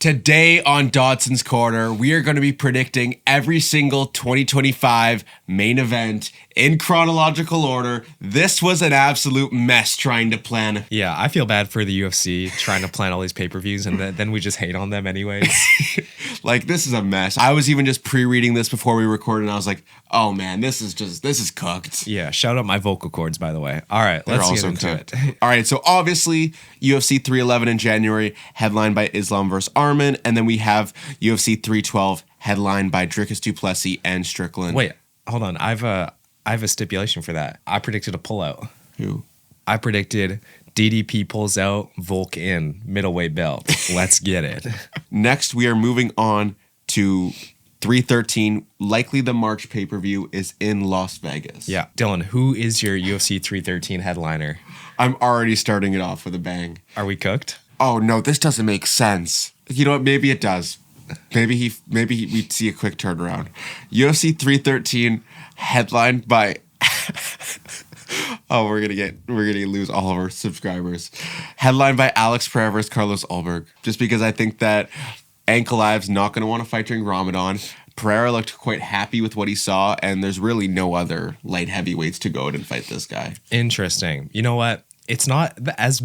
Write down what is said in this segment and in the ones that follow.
Today on Dodson's Corner, we are going to be predicting every single 2025 main event in chronological order. This was an absolute mess trying to plan. Yeah, I feel bad for the UFC trying to plan all these pay-per-views and then we just hate on them anyways. Like, this is a mess. I was even just pre-reading this before we recorded, and I was like, oh man, this is cooked. Yeah, shout out my vocal cords, by the way. All right, let's get into it. All right, so obviously, UFC 311 in January, headlined by Islam versus Arman, and then we have UFC 312, headlined by Dricus du Plessis and Strickland. Wait, hold on. I have a stipulation for that. I predicted a pullout. Who? I predicted DDP pulls out, Volk in, middleweight belt. Let's get it. Next, we are moving on to 313. Likely the March pay-per-view is in Las Vegas. Yeah. Dylan, who is your UFC 313 headliner? I'm already starting it off with a bang. Are we cooked? Oh, no, this doesn't make sense. You know what? Maybe it does. Maybe we'd see a quick turnaround. UFC 313, headlined by... Oh, we're gonna lose all of our subscribers. Headlined by Alex Pereira versus Carlos Ulberg. Just because I think that Ankalaev's not gonna want to fight during Ramadan. Pereira looked quite happy with what he saw, and there's really no other light heavyweights to go out and fight this guy. Interesting. You know what? It's not as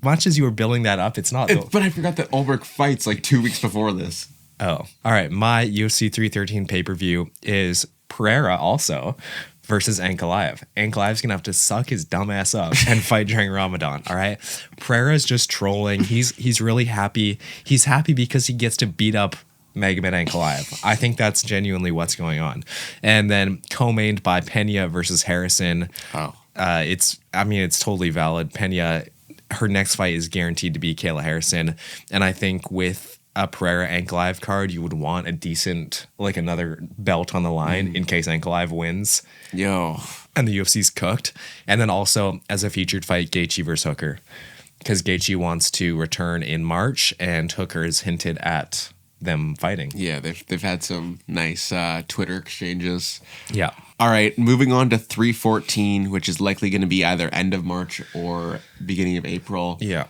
much as you were building that up. It's not. But I forgot that Ulberg fights like 2 weeks before this. Oh, all right. My UFC 313 pay-per-view is Pereira also versus Ankalaev. Ankalaev's going to have to suck his dumb ass up and fight during Ramadan, all right? Pereira's just trolling. He's really happy. He's happy because he gets to beat up Magomed Ankalaev. I think that's genuinely what's going on. And then co-mained by Pena versus Harrison. Oh. It's totally valid. Pena, her next fight is guaranteed to be Kayla Harrison. And I think with a Pereira Ankalaev card, you would want a decent, like another belt on the line in case Ankalaev wins. Yo. And the UFC's cooked. And then also as a featured fight, Gaethje versus Hooker. Because Gaethje wants to return in March and Hooker has hinted at them fighting. Yeah, they've had some nice Twitter exchanges. Yeah. All right, moving on to 314, which is likely going to be either end of March or beginning of April. Yeah.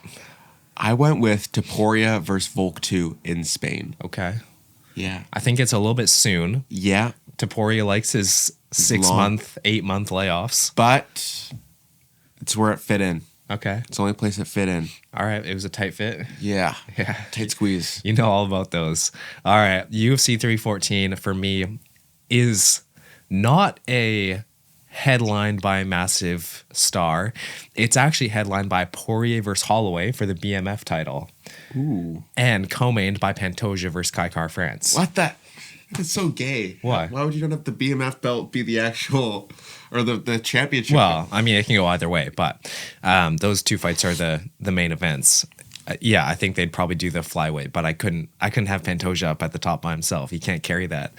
I went with Topuria versus Volk 2 in Spain. Okay. Yeah. I think it's a little bit soon. Yeah. Topuria likes his 6-month, 8-month layoffs. But it's where it fit in. Okay. It's the only place it fit in. All right. It was a tight fit. Yeah. Yeah. Tight squeeze. You know all about those. All right. UFC 314 for me is not a headlined by a massive star. It's actually headlined by Poirier versus Holloway for the BMF title. Ooh. And co-mained by Pantoja versus Kai France. What the? That's so gay. Why? Why would you not have the BMF belt be the actual, or the championship? Well, I mean, it can go either way, but those two fights are the main events. Yeah, I think they'd probably do the flyweight, but I couldn't have Pantoja up at the top by himself. He can't carry that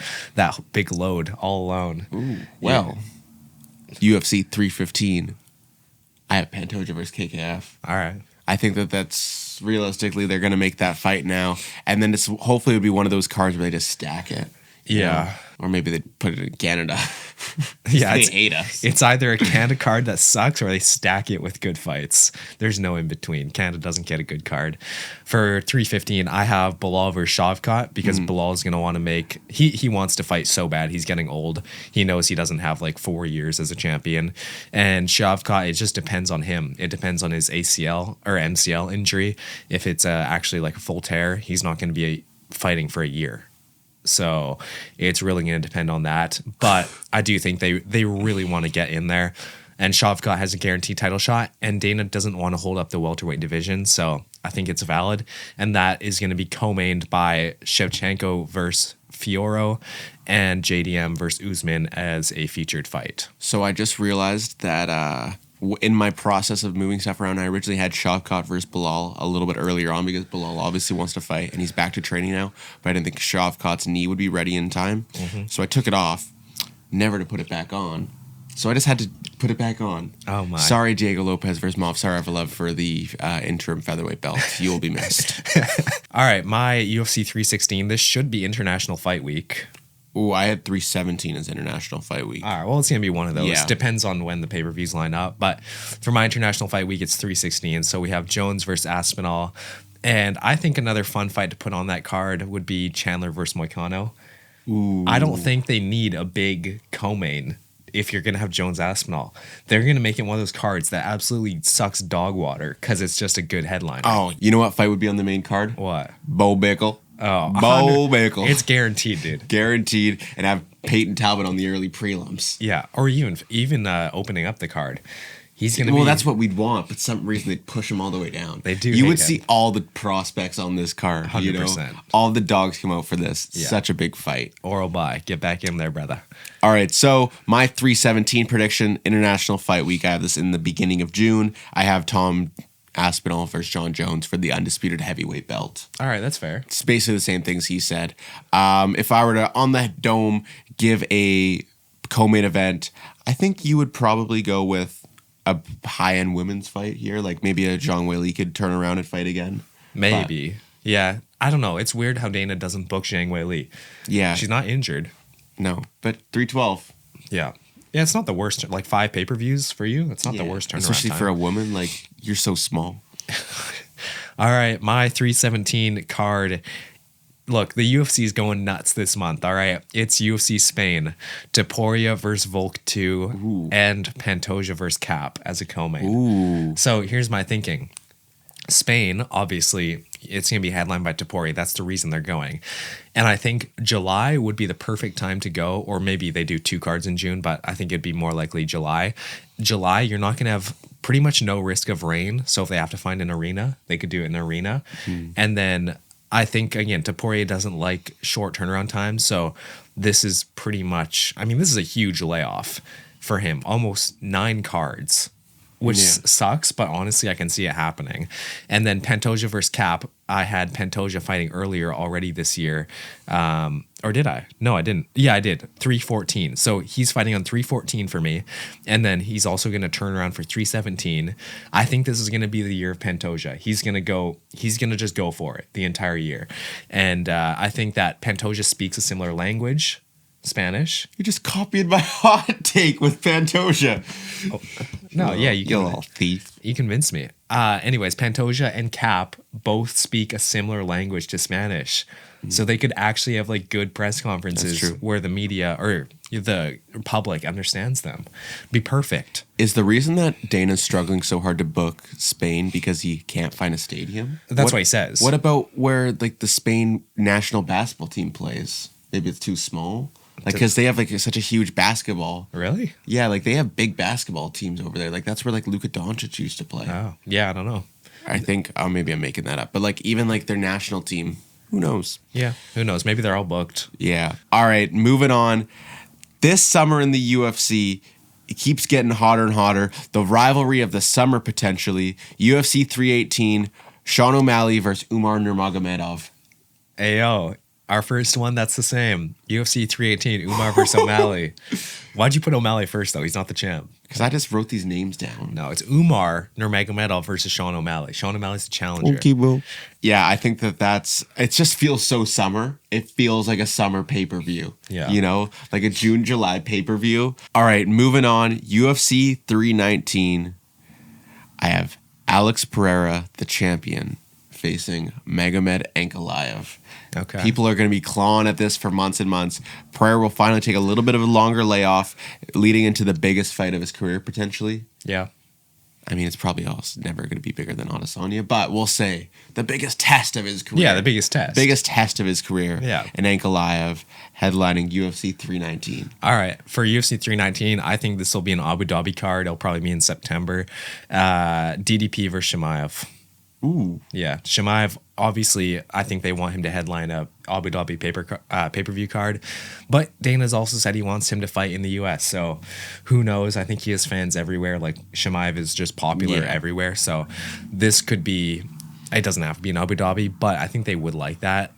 big load all alone. Ooh. Well, UFC 315, I have Pantoja versus KKF. All right. I think that's realistically they're going to make that fight now, and then it's hopefully it'll be one of those cards where they just stack it. Yeah. Or maybe they put it in Canada. Yeah, they hate us. It's either a Canada card that sucks or they stack it with good fights. There's no in between. Canada doesn't get a good card. For 315, I have Bilal versus Shavkat because Bilal is going to want to make... He wants to fight so bad. He's getting old. He knows he doesn't have like 4 years as a champion. And Shavkat, it just depends on him. It depends on his ACL or MCL injury. If it's actually like a full tear, he's not going to be fighting for a year. So it's really going to depend on that. But I do think they really want to get in there. And Shavkat has a guaranteed title shot. And Dana doesn't want to hold up the welterweight division. So I think it's valid. And that is going to be co-mained by Shevchenko versus Fioro and JDM versus Usman as a featured fight. So I just realized that in my process of moving stuff around, I originally had Shavkat versus Bilal a little bit earlier on because Bilal obviously wants to fight and he's back to training now. But I didn't think Shavkat's knee would be ready in time. So I took it off, never to put it back on. So I just had to put it back on. Oh, my. Sorry, Diego Lopez versus Movsar Evloev for the interim featherweight belt. You will be missed. All right, my UFC 316. This should be International Fight Week. Ooh, I had 317 as International Fight Week. All right, well, it's going to be one of those. Yeah. Depends on when the pay-per-views line up. But for my International Fight Week, it's 316. So we have Jones versus Aspinall. And I think another fun fight to put on that card would be Chandler versus Moicano. Ooh. I don't think they need a big co-main if you're going to have Jones Aspinall. They're going to make it one of those cards that absolutely sucks dog water because it's just a good headline. Oh, you know what fight would be on the main card? What? Bo Bickle. Oh, Bo Bickle. It's guaranteed, dude. Guaranteed. And have Peyton Talbot on the early prelims. Yeah, or even opening up the card. He's going to be... Well, that's what we'd want, but for some reason they push him all the way down. They do. You would see all the prospects on this card. 100%. You know? All the dogs come out for this. Yeah. Such a big fight. Oral bye. Get back in there, brother. All right, so my 317 prediction, International Fight Week. I have this in the beginning of June. I have Tom Aspinall versus John Jones for the undisputed heavyweight belt. All right, that's fair. It's basically the same things he said. If I were to, on the dome, give a co-main event, I think you would probably go with a high-end women's fight here. Like maybe a Zhang Weili could turn around and fight again. Maybe. Yeah. I don't know. It's weird how Dana doesn't book Zhang Weili. Yeah. She's not injured. No, but 312. Yeah. Yeah, it's not the worst. Like 5 pay-per-views for you, it's not the worst turnaround especially time. for a woman. Like, you're so small. All right, my 317 card. Look, the UFC is going nuts this month, all right? It's UFC Spain. Topuria versus Volk 2 and Pantoja versus Cap as a co-main. Ooh. So here's my thinking. Spain, obviously, it's going to be headlined by Topuria. That's the reason they're going. And I think July would be the perfect time to go, or maybe they do 2 cards in June, but I think it'd be more likely July. July, you're not going to have pretty much no risk of rain. So if they have to find an arena, they could do it in an arena. And then I think, again, Topuria doesn't like short turnaround time. So this is pretty much, I mean, this is a huge layoff for him. Almost 9 cards, which sucks, but honestly, I can see it happening. And then Pantoja versus Cap, I had Pantoja fighting earlier already this year. Or did I? No, I didn't. Yeah, I did. 314. So he's fighting on 314 for me. And then he's also going to turn around for 317. I think this is going to be the year of Pantoja. He's going to just go for it the entire year. And I think that Pantoja speaks a similar language, Spanish. You just copied my hot take with Pantoja. Oh, no, yeah, you little thief. You convinced me. Anyways, Pantoja and Cap both speak a similar language to Spanish. So they could actually have like good press conferences where the media or the public understands them. Be perfect. Is the reason that Dana's struggling so hard to book Spain because he can't find a stadium? That's what he says. What about where like the Spain national basketball team plays? Maybe it's too small. Like, because they have like such a huge basketball. Really? Yeah, like they have big basketball teams over there. Like that's where like Luka Doncic used to play. Oh, yeah, I don't know. I think maybe I'm making that up, but like even like their national team, who knows? Yeah, who knows? Maybe they're all booked. Yeah. All right, moving on. This summer in the UFC, it keeps getting hotter and hotter. The rivalry of the summer potentially. UFC 318, Sean O'Malley versus Umar Nurmagomedov. Ayo. Our first one, that's the same. UFC 318, Umar versus O'Malley. Why'd you put O'Malley first, though? He's not the champ. Because I just wrote these names down. No, it's Umar Nurmagomedov versus Sean O'Malley. Sean O'Malley's the challenger. Okay, bro. Yeah, I think it just feels so summer. It feels like a summer pay-per-view. Yeah. You know, like a June, July pay-per-view. All right, moving on. UFC 319. I have Alex Pereira, the champion, facing Magomed Ankalaev. Okay. People are going to be clawing at this for months and months. Pereira will finally take a little bit of a longer layoff, leading into the biggest fight of his career, potentially. Yeah. I mean, it's probably also never going to be bigger than Adesanya, but we'll say the biggest test of his career. Yeah, the biggest test. Biggest test of his career. Yeah. And Ankalaev headlining UFC 319. All right. For UFC 319, I think this will be an Abu Dhabi card. It'll probably be in September. DDP versus Chimaev. Ooh. Yeah, Chimaev, obviously, I think they want him to headline a Abu Dhabi pay-per-view card. But Dana's also said he wants him to fight in the U.S., so who knows? I think he has fans everywhere. Like, Chimaev is just popular everywhere, so this could be... It doesn't have to be in Abu Dhabi, but I think they would like that.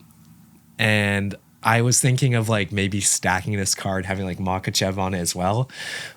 And I was thinking of, like, maybe stacking this card, having, like, Makhachev on it as well.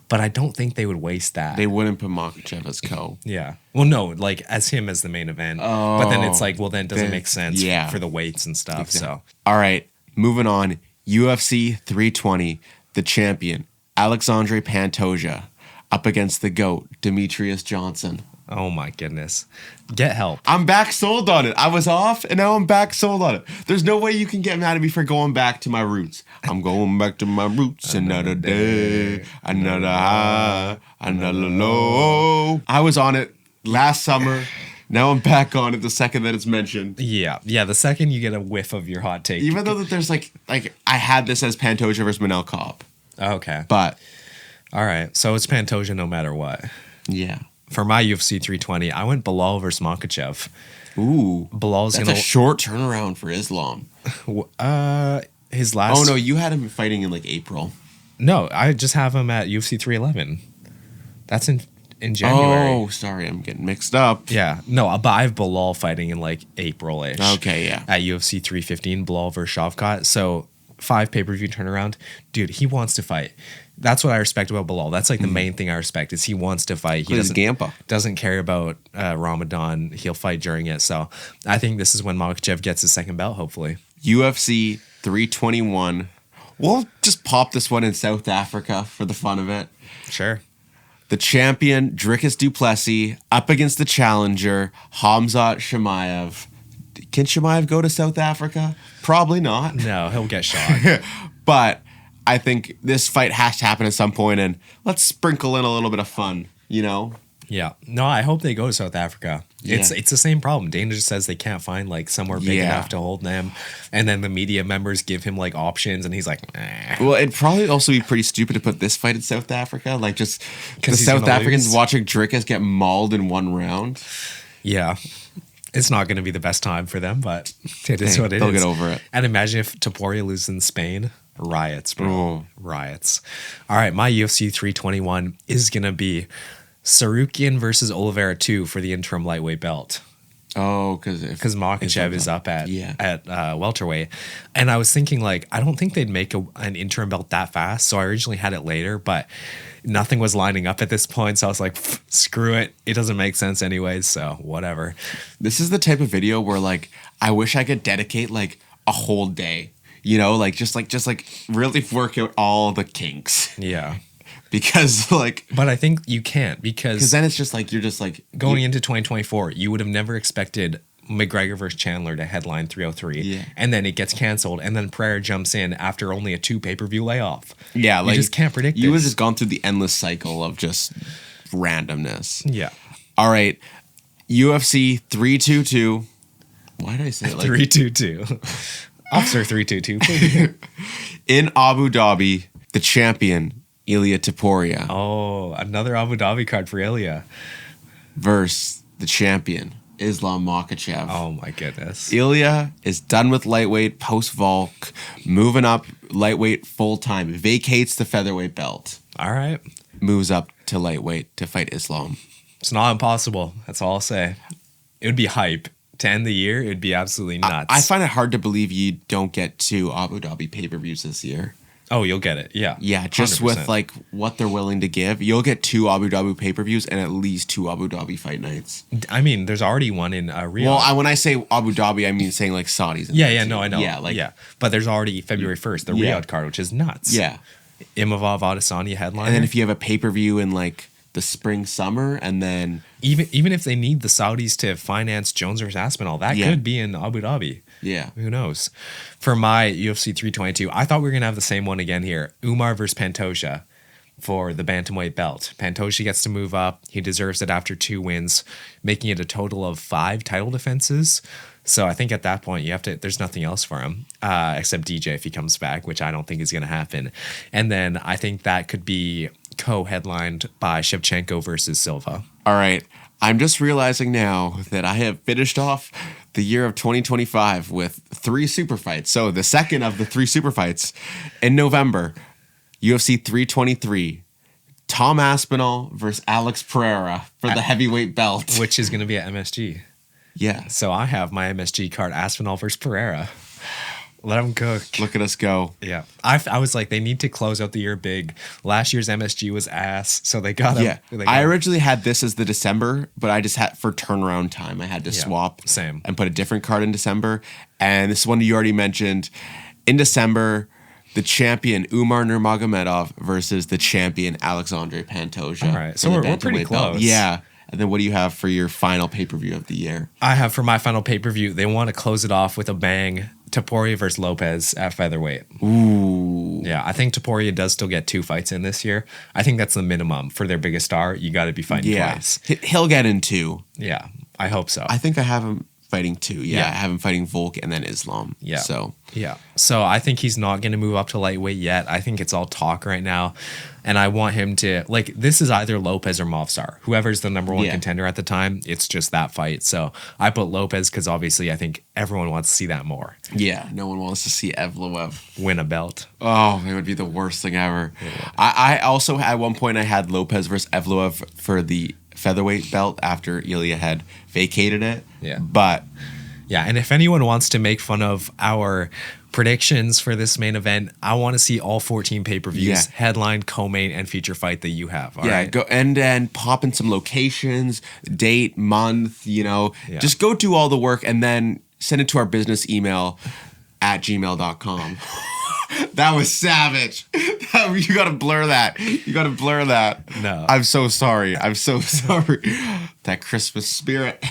But I don't think they would waste that. They wouldn't put Makhachev as co. Yeah. Well, no, like, as him as the main event. Oh. But then it's like, well, then it doesn't make sense for the weights and stuff. Exactly. So, all right, moving on. UFC 320, the champion, Alexandre Pantoja, up against the GOAT, Demetrius Johnson. Oh my goodness. Get help. I'm back sold on it. I was off, and now I'm back sold on it. There's no way you can get mad at me for going back to my roots. I'm going back to my roots another day, another high, another low. I was on it last summer. Now I'm back on it the second that it's mentioned. Yeah. The second you get a whiff of your hot take. Even though that there's like I had this as Pantoja versus Manel Kape. Okay. But all right. So it's Pantoja no matter what. yeah. For my UFC 320, I went Bilal versus Makhachev. Ooh. Bilal's That's gonna a short turnaround for Islam. His last. Oh no, you had him fighting in like April. No, I just have him at UFC 311. That's in January. Oh, sorry, I'm getting mixed up. Yeah, no, but I have Bilal fighting in like April-ish. Okay, yeah. At UFC 315, Bilal versus Shavkat. So 5 pay-per-view turnaround. Dude, he wants to fight. That's what I respect about Bilal. That's like the main thing I respect is he wants to fight. He doesn't care about Ramadan. He'll fight during it. So I think this is when Makhachev gets his second belt, hopefully. UFC 321. We'll just pop this one in South Africa for the fun of it. Sure. The champion, Dricus du Plessis, up against the challenger, Khamzat Chimaev. Can Chimaev go to South Africa? Probably not. No, he'll get shot. But I think this fight has to happen at some point, and let's sprinkle in a little bit of fun, you know? Yeah. No, I hope they go to South Africa. Yeah. It's the same problem. Dana just says they can't find like somewhere big enough to hold them. And then the media members give him like options and he's like, nah. Well, it'd probably also be pretty stupid to put this fight in South Africa. Like just the South Africans watching Dricus get mauled in one round. Yeah. It's not going to be the best time for them, but it is what it is. They'll get over it. And imagine if Topuria loses in Spain. Riots, bro. Oh. Riots. All right, my UFC 321 is going to be Sarukian versus Oliveira 2 for the interim lightweight belt. Oh, because Makhachev is up at welterweight. And I was thinking, like, I don't think they'd make an interim belt that fast, so I originally had it later, but nothing was lining up at this point, so I was like, screw it. It doesn't make sense anyways, so whatever. This is the type of video where, like, I wish I could dedicate, like, a whole day. You know, like, just really work out all the kinks. Yeah. Because, like... But I think you can't, because then it's just, like, you're just, like... Going into 2024, you would have never expected McGregor versus Chandler to headline 303. Yeah. And then it gets canceled, and then Pereira jumps in after only a 2 pay-per-view layoff. Yeah, like... You just can't predict You would have just gone through the endless cycle of just randomness. Yeah. All right. UFC 322. Why did I say it like... 322. Officer 322, please. In Abu Dhabi, the champion, Ilia Topuria. Oh, another Abu Dhabi card for Ilia. Versus the champion, Islam Makhachev. Oh, my goodness. Ilia is done with lightweight post-Volk, moving up lightweight full-time, vacates the featherweight belt. All right. Moves up to lightweight to fight Islam. It's not impossible. That's all I'll say. It would be hype. To end the year, it'd be absolutely nuts. I find it hard to believe you don't get 2 Abu Dhabi pay-per-views this year. Oh, you'll get it. Yeah. Yeah, just 100%. With like what they're willing to give, you'll get 2 Abu Dhabi pay-per-views and at least 2 Abu Dhabi fight nights. I mean, there's already one in Riyadh. Well, when I say Abu Dhabi, I mean saying like Saudis. No, I know. Yeah, but there's already February 1st, the Riyadh card, which is nuts. Yeah. Imavov Adesanya headline. And then if you have a pay-per-view in like the spring, summer, and then... Even if they need the Saudis to finance Jones versus Aspinall, that could be in Abu Dhabi. Yeah. Who knows? For my UFC 322, I thought we were going to have the same one again here. Umar versus Pantoja for the bantamweight belt. Pantoja gets to move up. He deserves it after 2 wins, making it a total of 5 title defenses. So I think at that point, there's nothing else for him except DJ if he comes back, which I don't think is going to happen. And then I think that could be co-headlined by Shevchenko versus Silva. All right. I'm just realizing now that I have finished off the year of 2025 with 3 super fights. So the second of the 3 super fights in November, UFC 323, Tom Aspinall versus Alex Pereira for the heavyweight belt. Which is going to be at MSG. Yeah. So I have my MSG card, Aspinall versus Pereira. Let them cook. Look at us go. Yeah. I was like, they need to close out the year big. Last year's MSG was ass, so they got Yeah. I originally had this as the December, but I just had, for turnaround time, I had to swap. Same. And put a different card in December. And this one you already mentioned. In December, the champion Umar Nurmagomedov versus the champion Alexandre Pantoja. All right. So we're pretty close. Yeah. And then what do you have for your final pay-per-view of the year? I have for my final pay-per-view, they want to close it off with a bang. Topuria versus Lopez at featherweight. Ooh. Yeah, I think Topuria does still get 2 fights in this year. I think that's the minimum for their biggest star. You got to be fighting twice. He'll get in 2. Yeah, I hope so. I think I have him fighting 2. Yeah, I have him fighting Volk and then Islam. Yeah. So I think he's not going to move up to lightweight yet. I think it's all talk right now. And I want him to, like, this is either Lopez or Movsar. Whoever's the number 1 contender at the time, it's just that fight. So I put Lopez because obviously I think everyone wants to see that more. Yeah, no one wants to see Evloev win a belt. Oh, it would be the worst thing ever. I also, at one point, I had Lopez versus Evloev for the featherweight belt after Ilya had vacated it. Yeah. But yeah, and if anyone wants to make fun of our predictions for this main event, I want to see all 14 pay-per-views, headline, co-main, and feature fight that you have. All right? Go and then pop in some locations, date, month, just go do all the work and then send it to our business email at gmail.com. That was savage. You got to blur that. You got to blur that. No. I'm so sorry. I'm so sorry. That Christmas spirit.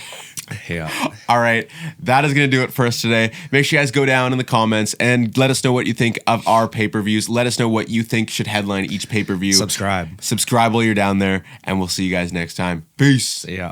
Yeah. All right. That is going to do it for us today. Make sure you guys go down in the comments and let us know what you think of our pay-per-views. Let us know what you think should headline each pay-per-view. Subscribe while you're down there, and we'll see you guys next time. Peace. Yeah.